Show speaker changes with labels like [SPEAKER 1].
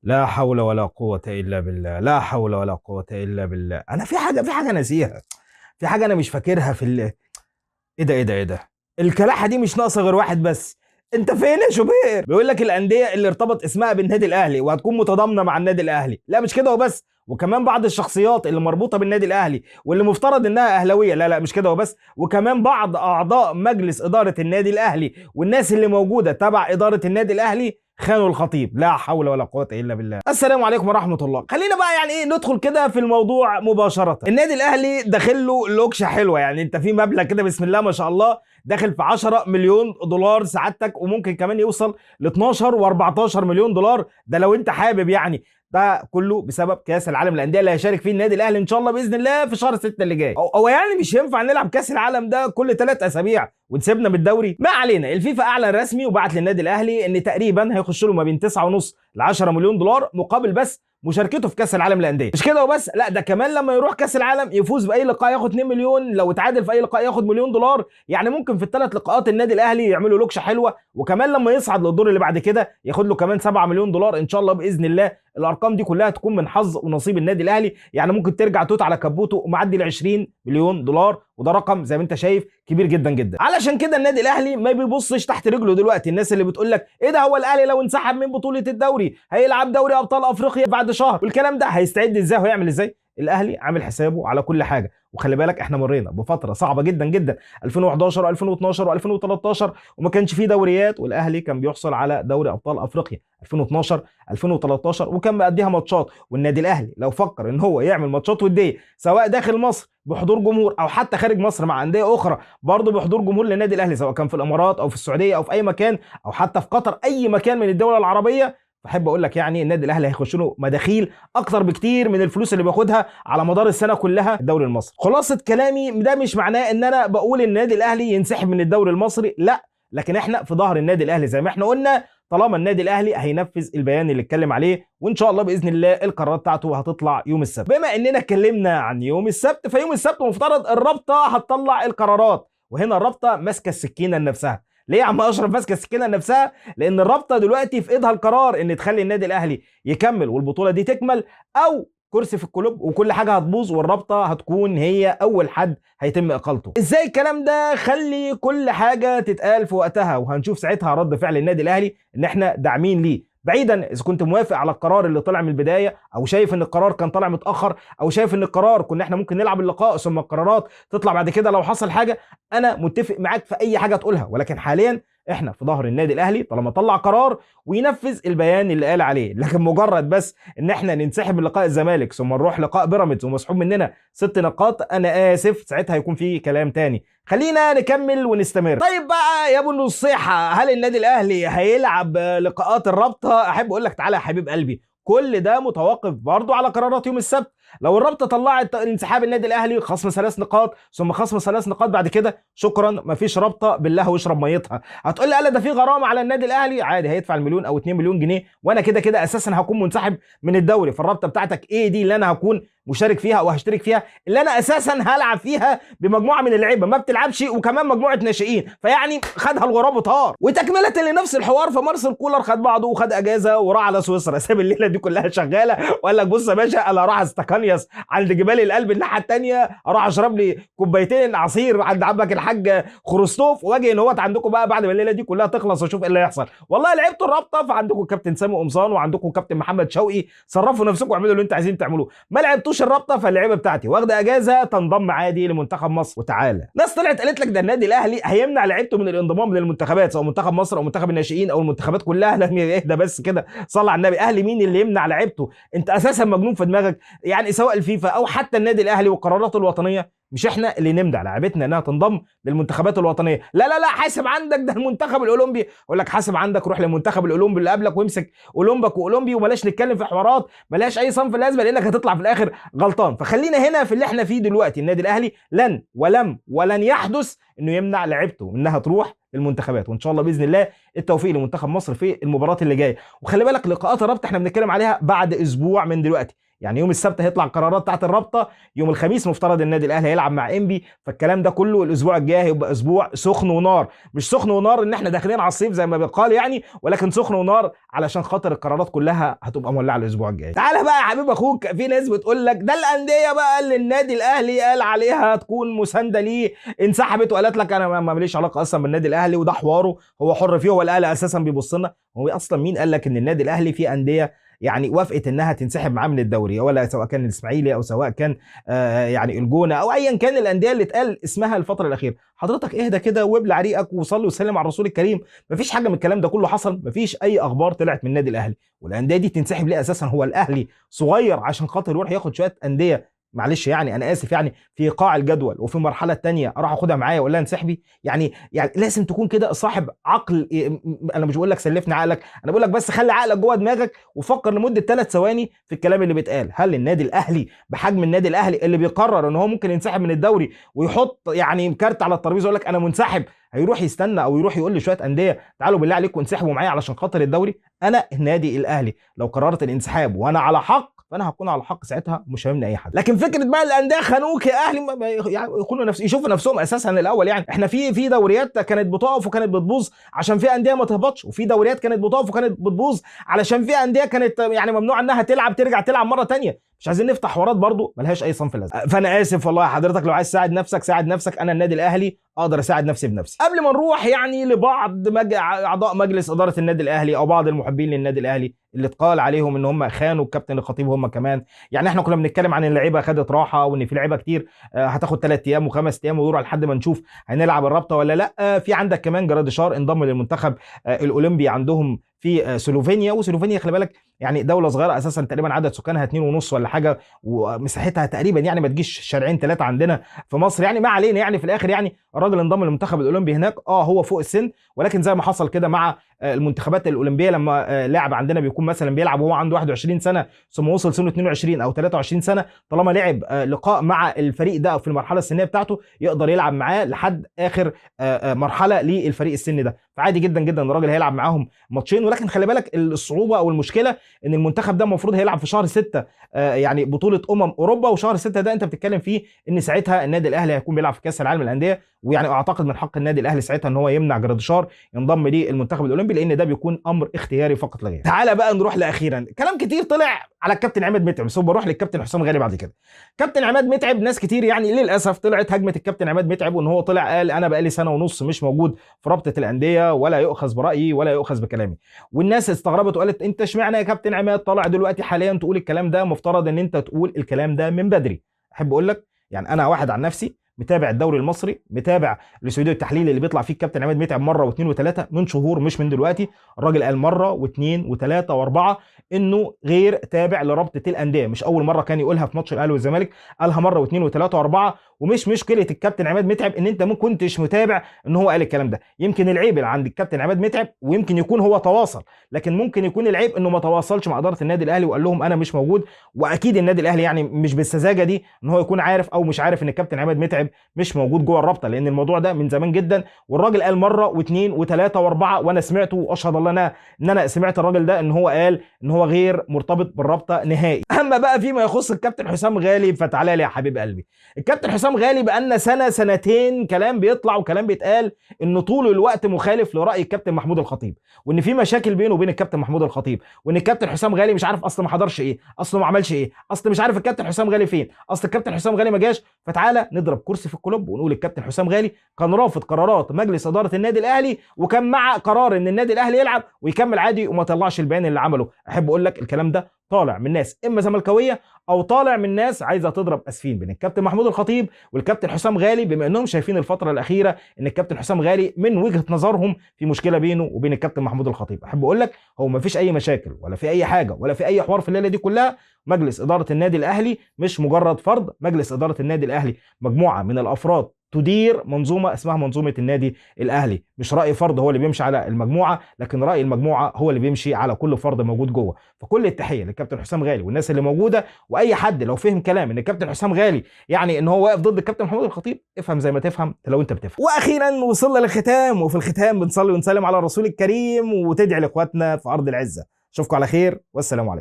[SPEAKER 1] لا حول ولا قوة إلا بالله، لا حول ولا قوة إلا بالله. أنا في حاجة ناسيها، في حاجة أنا مش فاكرها إيه ده؟ الكلاحة دي مش ناقصة غير واحد بس. أنت فين يا شوبير؟ بيقول لك الأندية اللي ارتبط اسمها بالنادي الأهلي وهتكون متضامنة مع النادي الأهلي، لا مش كده وبس، وكمان بعض الشخصيات اللي مربوطة بالنادي الأهلي واللي مفترض إنها أهلاوية، لا مش كده وبس، وكمان بعض أعضاء مجلس إدارة النادي الأهلي والناس اللي موجودة تبع إدارة النادي الأهلي خانوا الخطيب. لا حول ولا قوة إلا بالله. السلام عليكم ورحمة الله. خلينا بقى يعني إيه ندخل كده في الموضوع مباشرة. النادي الأهلي داخل له لوكشة حلوة، يعني أنت في مبلغ كده بسم الله ما شاء الله داخل في 10 مليون دولار سعادتك، وممكن كمان يوصل ل 12 و14 مليون دولار، ده لو أنت حابب يعني. ده كله بسبب كاس العالم للانديه اللي هيشارك فيه النادي الاهلي ان شاء الله باذن الله في شهر 6 اللي جاي. او يعني مش ينفع نلعب كاس العالم ده كل 3 اسابيع ونسيبنا من الدوري. ما علينا، الفيفا اعلن رسمي وبعت للنادي الاهلي ان تقريبا هيخش له ما بين 9.5 ل 10 مليون دولار مقابل بس مشاركته في كاس العالم للانديه. مش كده وبس، لا ده كمان لما يروح كاس العالم يفوز باي لقاء ياخد 2 مليون، لو اتعادل في اي لقاء ياخد مليون دولار. يعني ممكن في الثلاث لقاءات النادي الاهلي يعملوا لوكشه حلوه، وكمان لما يصعد للدور اللي بعد كده ياخد له كمان 7 مليون دولار ان شاء الله باذن الله. الارقام دي كلها تكون من حظ ونصيب النادي الاهلي، يعني ممكن ترجع توت على كبوته ومعدي ال 20 مليون دولار، وده رقم زي ما انت شايف كبير جدا جدا. علشان كده النادي الاهلي ما بيبصش تحت رجله دلوقتي. الناس اللي بتقول لك ايه ده، هو الاهلي لو انسحب من بطوله الدوري هيلعب دوري ابطال افريقيا بعد شهر، والكلام ده هيستعد ازاي وهيعمل ازاي؟ الاهلي عامل حسابه على كل حاجه. وخلي بالك احنا مرينا بفتره صعبه جدا جدا، 2011 و2012 و2013 وما كانش فيه دوريات، والاهلي كان بيحصل على دوري ابطال افريقيا 2012 2013 وكان مأديها ماتشات. والنادي الاهلي لو فكر ان هو يعمل ماتشات وديه سواء داخل مصر بحضور جمهور او حتى خارج مصر مع انديه اخرى برضه بحضور جمهور للنادي الاهلي، سواء كان في الامارات او في السعوديه او في اي مكان او حتى في قطر، اي مكان من الدول العربيه، فاحب اقول لك يعني النادي الاهلي هيخش له مداخيل اكتر بكتير من الفلوس اللي بياخدها على مدار السنه كلها الدوري المصري. خلاصه كلامي ده مش معناه ان انا بقول ان النادي الاهلي ينسحب من الدوري المصري، لا، لكن احنا في ظهر النادي الاهلي زي ما احنا قلنا، طالما النادي الاهلي هينفذ البيان اللي اتكلم عليه، وان شاء الله باذن الله القرارات بتاعته هتطلع يوم السبت. بما اننا اتكلمنا عن يوم السبت، فيوم السبت مفترض الرابطه هتطلع القرارات، وهنا الرابطه ماسكه السكينه لنفسها. ليه يا عم اشرف ماسكه السكينه لنفسها؟ لان الرابطه دلوقتي في ايدها القرار ان تخلي النادي الاهلي يكمل والبطوله دي تكمل، او كرسي في الكلوب وكل حاجه هتبوظ والرابطه هتكون هي اول حد هيتم اقالته. ازاي الكلام ده؟ خلي كل حاجه تتقال في وقتها، وهنشوف ساعتها رد فعل النادي الاهلي ان احنا داعمين ليه. بعيدا اذا كنت موافق على القرار اللي طلع من البدايه، او شايف ان القرار كان طالع متاخر، او شايف ان القرار كنا احنا ممكن نلعب اللقاء ثم القرارات تطلع بعد كده لو حصل حاجه، انا متفق معاك في اي حاجه تقولها، ولكن حاليا احنا في ظهر النادي الاهلي طالما طلع قرار وينفذ البيان اللي قال عليه. لكن مجرد بس ان احنا ننسحب من لقاء الزمالك ثم نروح لقاء بيراميدز ومسحوب مننا 6 نقاط، انا اسف ساعتها هيكون في كلام تاني. خلينا نكمل ونستمر. طيب بقى يا ابو النصيحه، هل النادي الاهلي هيلعب لقاءات الرابطه؟ احب اقول لك تعالى يا حبيب قلبي، كل ده متوقف برضه على قرارات يوم السبت. لو الرابطه طلعت انسحاب النادي الاهلي خصم 3 نقاط ثم خصم 3 نقاط بعد كده، شكرا مفيش رابطه، بالله واشرب ميتها. هتقول لي ده في غرامه على النادي الاهلي، عادي هيدفع المليون او 2 مليون جنيه، وانا كده كده اساسا هكون منسحب من الدوري. فالرابطه بتاعتك ايه دي اللي انا هكون مشارك فيها او هشترك فيها، اللي انا اساسا هلعب فيها بمجموعه من اللعيبه ما بتلعبش وكمان مجموعه ناشئين، فيعني خدها الغراب وطار. وتكمله لنفس الحوار، فمارسيل كولر خد بعضه وخد اجازه وراح على سويسرا، ساب الليله دي كلها شغاله وقال لك بص يا باشا انا راح استكانيوس عند جبال القلب الناحيه الثانيه، اروح اشرب لي كوبايتين عصير عند عمك الحاج خروستوف، واجي ان هو عندكم بقى بعد ما الليله دي كلها تخلص واشوف ايه اللي هيحصل. والله لعبتوا الرابطه، فعندكم كابتن سامي قمصان وعندكم كابتن محمد شوقي، صرفوا نفسكم واعملوا اللي انتوا عايزين تعملوه. ما لعبتوش الرابطه، فاللعيبه بتاعتي واخده اجازه تنضم عادي لمنتخب مصر. وتعالى ناس طلعت قالت لك ده النادي الاهلي هيمنع لعيبته من الانضمام للمنتخبات، سواء منتخب مصر او منتخب الناشئين او المنتخبات كلها. لا اهدى بس كده، صلى على النبي. اهلي مين اللي يمنع لعيبته؟ انت اساسا مجنون في دماغك. يعني سواء الفيفا او حتى النادي الاهلي والقرارات الوطنيه، مش احنا اللي نمنع لعيبتنا انها تنضم للمنتخبات الوطنيه. لا حاسب عندك، ده المنتخب الاولمبي. اقول لك حاسب عندك، روح للمنتخب الاولمبي اللي قبلك وامسك اولمبك واولمبي، وبلاش نتكلم في حوارات ملهاش اي صنف لازمه، لانك هتطلع في الاخر غلطان. فخلينا هنا في اللي احنا فيه دلوقتي. النادي الاهلي لن ولن يحدث انه يمنع لعيبته انها تروح المنتخبات، وان شاء الله باذن الله التوفيق لمنتخب مصر في المباراه اللي جايه. وخلي بالك لقاءات الرابطه احنا بنتكلم عليها بعد اسبوع من دلوقتي، يعني يوم السبت هيطلع قرارات بتاعت الرابطه، يوم الخميس مفترض النادي الاهلي هيلعب مع انبي، فالكلام ده كله الاسبوع الجاي هيبقى اسبوع سخن ونار. مش سخن ونار ان احنا داخلين على الصيف زي ما بيقال يعني، ولكن سخن ونار علشان خاطر القرارات كلها هتبقى مولعه الاسبوع الجاي. تعالى بقى يا حبيب اخوك، في ناس بتقول لك ده الانديه بقى اللي النادي الاهلي قال عليها تكون مسانده ليه انسحبت وقالت لك انا ماليش علاقه اصلا بالنادي الاهلي وده حواره هو حر فيه، هو الاهلي اساسا بيبص لنا. هو اصلا مين قال لك ان النادي الاهلي في انديه يعني وافقت انها تنسحب معاه من الدوري، ولا سواء كان الاسماعيلي او سواء كان يعني الجونه او ايا كان الانديه اللي اتقال اسمها الفتره الاخيره؟ حضرتك اهدى كده وابلع ريقك وصلي وسلم على الرسول الكريم. مفيش حاجه من الكلام ده كله حصل، مفيش اي اخبار طلعت من النادي الاهلي. والانديه دي تنسحب ليه اساسا؟ هو الاهلي صغير عشان خاطر يروح ياخد شويه انديه، معلش يعني انا اسف يعني في قاع الجدول وفي المرحله الثانيه اروح اخدها معايا ولا انسحبي؟ يعني لازم تكون كده صاحب عقل. انا مش بقول لك سلفني عقلك، انا بقول لك بس خلي عقلك جوه دماغك وفكر لمده 3 ثواني في الكلام اللي بيتقال. هل النادي الاهلي بحجم النادي الاهلي اللي بيقرر ان هو ممكن ينسحب من الدوري ويحط يعني كارت على الترابيزه يقول لك انا منسحب، هيروح يستنى او يروح يقول لشويه انديه تعالوا بالله عليكم انسحبوا معايا علشان خاطر الدوري؟ انا النادي الاهلي لو قررت الانسحاب وانا على حق فانا هكون على حق ساعتها، مش هيهمني اي حد. لكن فكره بقى الانديه خانوك يا اهلي يعني يكونوا يشوفوا نفسهم اساسا الاول. يعني احنا في دوريات كانت بتقف وكانت بتبوظ عشان في انديه ما تهبطش، وفي دوريات كانت بتقف وكانت بتبوظ علشان في انديه كانت يعني ممنوع انها تلعب ترجع تلعب مره ثانيه. مش عايزين نفتح حوارات برضو ملهاش اي صنف لازم. فانا اسف والله حضرتك، لو عايز تساعد نفسك ساعد نفسك، انا النادي الاهلي اقدر اساعد نفسي بنفسي. قبل ما نروح يعني لبعض اعضاء مجلس اداره النادي الاهلي او بعض المحبين للنادي الاهلي اللي اتقال عليهم ان هم خانوا الكابتن الخطيب هم كمان. يعني احنا كنا بنتكلم عن اللعيبه خدت راحه وان في لعيبه كتير هتاخد 3 ايام و5 ايام ويروح لحد ما نشوف هنلعب الرابطه ولا لا. في عندك كمان جراديشار انضم للمنتخب الاولمبي عندهم في سلوفينيا، وسلوفينيا خلي بالك يعني دوله صغيره اساسا، تقريبا عدد سكانها 2.5 ولا حاجه، ومساحتها تقريبا يعني ما تجيش شارعين 3 عندنا في مصر. يعني ما علينا، يعني في الاخر يعني الراجل انضم للمنتخب الاولمبي هناك. هو فوق السن، ولكن زي ما حصل كده مع المنتخبات الاولمبيه لما لاعب عندنا بيكون مثلا بيلعب وهو عنده 21 سنه ثم وصل سنه 22 او 23 سنه، طالما لعب لقاء مع الفريق ده في المرحله السنيه بتاعته يقدر يلعب معاه لحد اخر مرحله للفريق السني ده. فعادي جدا جدا الراجل هيلعب معاهم ماتشين. ولكن خلي بالك الصعوبه او المشكله ان المنتخب ده المفروض هيلعب في شهر 6 يعني بطوله اوروبا، وشهر 6 ده انت بتتكلم فيه ان ساعتها النادي الاهلي هيكون بيلعب في كاس العالم للانديه. ويعني اعتقد من حق النادي الاهلي ساعتها ان هو يمنع جراديشار ينضم للمنتخب الاولمبي، لان ده بيكون امر اختياري فقط لا غير. تعالى بقى نروح لاخيرا. كلام كتير طلع على الكابتن عماد متعب، ثم بروح للكابتن حسام غالي بعد كده. كابتن عماد متعب ناس كتير يعني للاسف طلعت هجمه الكابتن عماد متعب، وان هو طلع قال انا بقالي 1.5 سنة مش موجود في رابطه الانديه ولا يؤخذ برايي ولا يؤخذ بكلامي. والناس استغربت وقالت انت اشمعنى يا كابتن عماد طالع دلوقتي حاليا تقول الكلام ده؟ مفترض ان انت تقول الكلام ده من بدري. احب اقول لك يعني انا واحد عن نفسي متابع الدوري المصري، متابع الاستوديو التحليلي اللي بيطلع فيه الكابتن عماد متعب مره واثنين وثلاثه من شهور مش من دلوقتي. الراجل قال مره واثنين وثلاثه واربعه انه غير تابع لرابطه الانديه. مش اول مره كان يقولها في ماتش الاهلي والزمالك، قالها مره واثنين وثلاثه واربعه. ومش مشكله الكابتن عماد متعب ان انت ما كنتش متابع ان هو قال الكلام ده، يمكن العيب اللي عند الكابتن عماد متعب ويمكن يكون هو تواصل، لكن ممكن يكون العيب انه ما تواصلش مع اداره النادي الاهلي وقال لهم انا مش موجود. واكيد النادي الاهلي يعني مش بالسذاجه دي ان هو يكون عارف او مش عارف ان الكابتن عماد متعب مش موجود جوه الرابطه، لان الموضوع ده من زمان جدا. والراجل قال مره واثنين وثلاثه واربعه وانا سمعته، واشهد الله ان انا سمعت الراجل ده ان هو قال ان هو غير مرتبط بالرابطه نهائي. اما بقى فيما يخص الكابتن حسام غالي فتعالى لي يا حبيب قلبي. الكابتن حسام غالي بقالنا سنه سنتين كلام بيطلع وكلام بيتقال انه طول الوقت مخالف لراي الكابتن محمود الخطيب، وان في مشاكل بينه وبين الكابتن محمود الخطيب، وان الكابتن حسام غالي مش عارف اصل ما حضرش ايه، اصل ما عملش ايه، اصل مش عارف الكابتن حسام غالي فين، اصل الكابتن حسام غالي ما جاش. فتعالى نضرب كرسي في الكلوب ونقول الكابتن حسام غالي كان رافض قرارات مجلس اداره النادي الاهلي، وكان مع قرار ان النادي الاهلي يلعب ويكمل عادي وما طلعش البيان اللي عمله. احب اقول لك الكلام ده طالع من ناس اما زملكاويه او طالع من ناس عايزه تضرب اسفين بين الكابتن محمود الخطيب والكابتن حسام غالي، بما انهم شايفين الفتره الاخيره ان الكابتن حسام غالي من وجهه نظرهم في مشكله بينه وبين الكابتن محمود الخطيب. احب اقول لك هو ما فيش اي مشاكل ولا في اي حاجه ولا في اي حوار في الليله دي كلها. مجلس اداره النادي الاهلي مش مجرد فرد، مجلس اداره النادي الاهلي مجموعه من الافراد تدير منظومه اسمها منظومه النادي الاهلي. مش راي فرد هو اللي بيمشي على المجموعه، لكن راي المجموعه هو اللي بيمشي على كل فرد موجود جوه. فكل التحيه للكابتن حسام غالي والناس اللي موجوده، واي حد لو فهم كلام ان الكابتن حسام غالي يعني ان هو واقف ضد الكابتن محمود الخطيب، افهم زي ما تفهم لو انت بتفهم. واخيرا وصلنا للختام، وفي الختام بنصلي ونسلم على الرسول الكريم وتدعي لاخواتنا في ارض العزه. اشوفكم على خير والسلام عليكم.